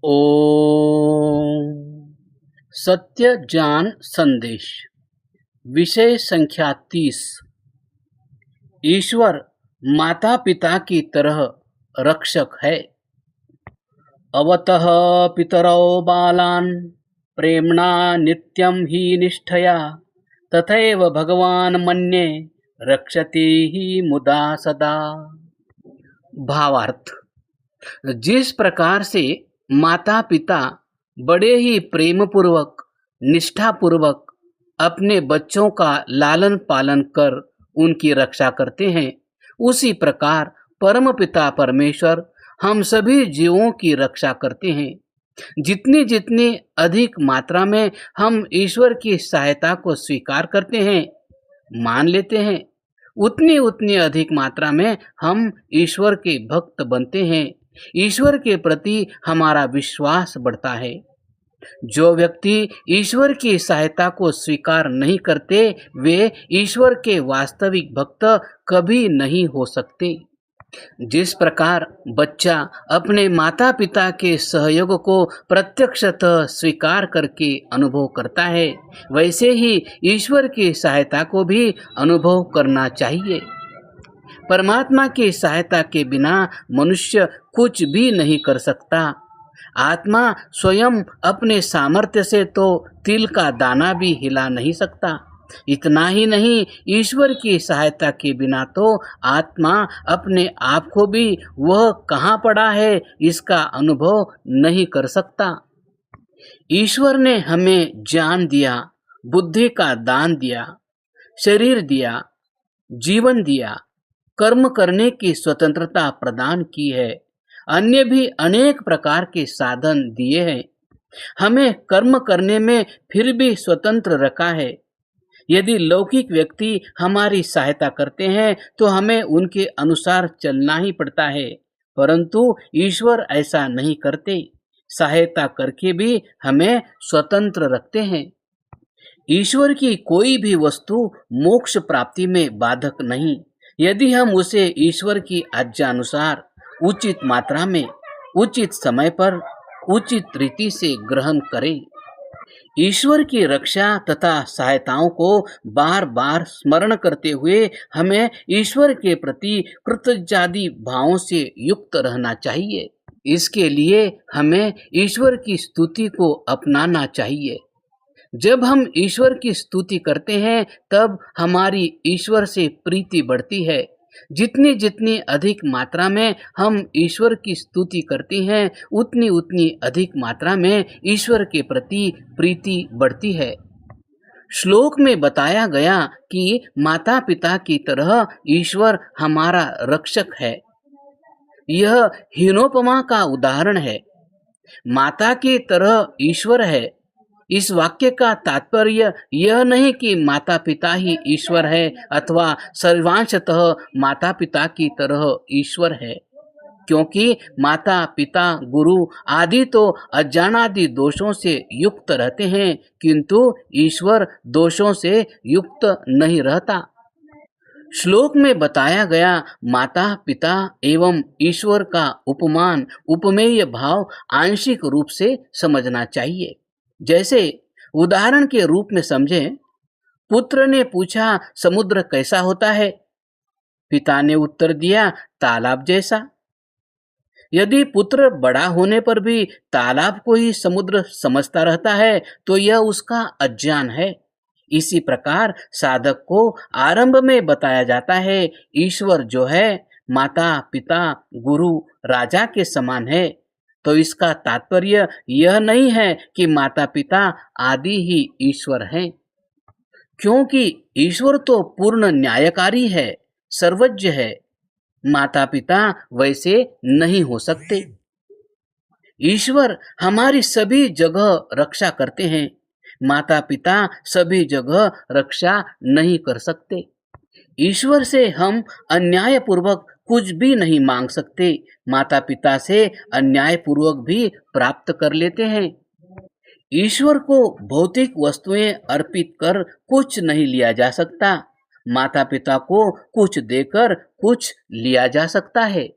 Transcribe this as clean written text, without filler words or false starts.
ओम सत्य ज्ञान संदेश। विषय संख्या 30। ईश्वर माता पिता की तरह रक्षक है। अवतः पितरौ बालान् प्रेम्णा नित्यं हि निष्ठया तथैव भगवान् मन्ये रक्षति ही मुदा सदा। भावार्थ: जिस प्रकार से माता पिता बड़े ही प्रेम पूर्वक निष्ठा पूर्वक अपने बच्चों का लालन पालन कर उनकी रक्षा करते हैं, उसी प्रकार परम पिता परमेश्वर हम सभी जीवों की रक्षा करते हैं। जितनी जितनी अधिक मात्रा में हम ईश्वर की सहायता को स्वीकार करते हैं, मान लेते हैं, उतनी उतनी अधिक मात्रा में हम ईश्वर के भक्त बनते हैं। ईश्वर के प्रति हमारा विश्वास बढ़ता है। जो व्यक्ति ईश्वर की सहायता को स्वीकार नहीं करते, वे ईश्वर के वास्तविक भक्त कभी नहीं हो सकते। जिस प्रकार बच्चा अपने माता पिता के सहयोग को प्रत्यक्षतः स्वीकार करके अनुभव करता है, वैसे ही ईश्वर की सहायता को भी अनुभव करना चाहिए। परमात्मा की सहायता के बिना मनुष्य कुछ भी नहीं कर सकता। आत्मा स्वयं अपने सामर्थ्य से तो तिल का दाना भी हिला नहीं सकता। इतना ही नहीं, ईश्वर की सहायता के बिना तो आत्मा अपने आप को भी वह कहाँ पड़ा है इसका अनुभव नहीं कर सकता। ईश्वर ने हमें ज्ञान दिया, बुद्धि का दान दिया, शरीर दिया, जीवन दिया, कर्म करने की स्वतंत्रता प्रदान की है, अन्य भी अनेक प्रकार के साधन दिए हैं। हमें कर्म करने में फिर भी स्वतंत्र रखा है। यदि लौकिक व्यक्ति हमारी सहायता करते हैं तो हमें उनके अनुसार चलना ही पड़ता है, परंतु ईश्वर ऐसा नहीं करते। सहायता करके भी हमें स्वतंत्र रखते हैं। ईश्वर की कोई भी वस्तु मोक्ष प्राप्ति में बाधक नहीं, यदि हम उसे ईश्वर की आज्ञा अनुसार उचित मात्रा में, उचित समय पर, उचित रीति से ग्रहण करें। ईश्वर की रक्षा तथा सहायताओं को बार बार स्मरण करते हुए हमें ईश्वर के प्रति कृतज्ञादि भावों से युक्त रहना चाहिए। इसके लिए हमें ईश्वर की स्तुति को अपनाना चाहिए। जब हम ईश्वर की स्तुति करते हैं तब हमारी ईश्वर से प्रीति बढ़ती है। जितनी जितनी अधिक मात्रा में हम ईश्वर की स्तुति करते हैं, उतनी उतनी अधिक मात्रा में ईश्वर के प्रति प्रीति बढ़ती है। श्लोक में बताया गया कि माता पिता की तरह ईश्वर हमारा रक्षक है। यह हीनोपमा का उदाहरण है। माता की तरह ईश्वर है। इस वाक्य का तात्पर्य यह नहीं कि माता पिता ही ईश्वर है अथवा सर्वांशतः माता पिता की तरह ईश्वर है, क्योंकि माता पिता गुरु आदि तो अज्ञानादि दोषों से युक्त रहते हैं, किंतु ईश्वर दोषों से युक्त नहीं रहता। श्लोक में बताया गया माता पिता एवं ईश्वर का उपमान उपमेय भाव आंशिक रूप से समझना चाहिए। जैसे उदाहरण के रूप में समझें, पुत्र ने पूछा समुद्र कैसा होता है? पिता ने उत्तर दिया तालाब जैसा। यदि पुत्र बड़ा होने पर भी तालाब को ही समुद्र समझता रहता है तो यह उसका अज्ञान है। इसी प्रकार साधक को आरंभ में बताया जाता है ईश्वर जो है माता पिता गुरु राजा के समान है, तो इसका तात्पर्य यह नहीं है कि माता पिता आदि ही ईश्वर हैं, क्योंकि ईश्वर तो पूर्ण न्यायकारी है, सर्वज्ञ है। माता पिता वैसे नहीं हो सकते। ईश्वर हमारी सभी जगह रक्षा करते हैं, माता पिता सभी जगह रक्षा नहीं कर सकते। ईश्वर से हम अन्यायपूर्वक कुछ भी नहीं मांग सकते, माता पिता से अन्यायपूर्वक भी प्राप्त कर लेते हैं। ईश्वर को भौतिक वस्तुएं अर्पित कर कुछ नहीं लिया जा सकता, माता पिता को कुछ देकर कुछ लिया जा सकता है।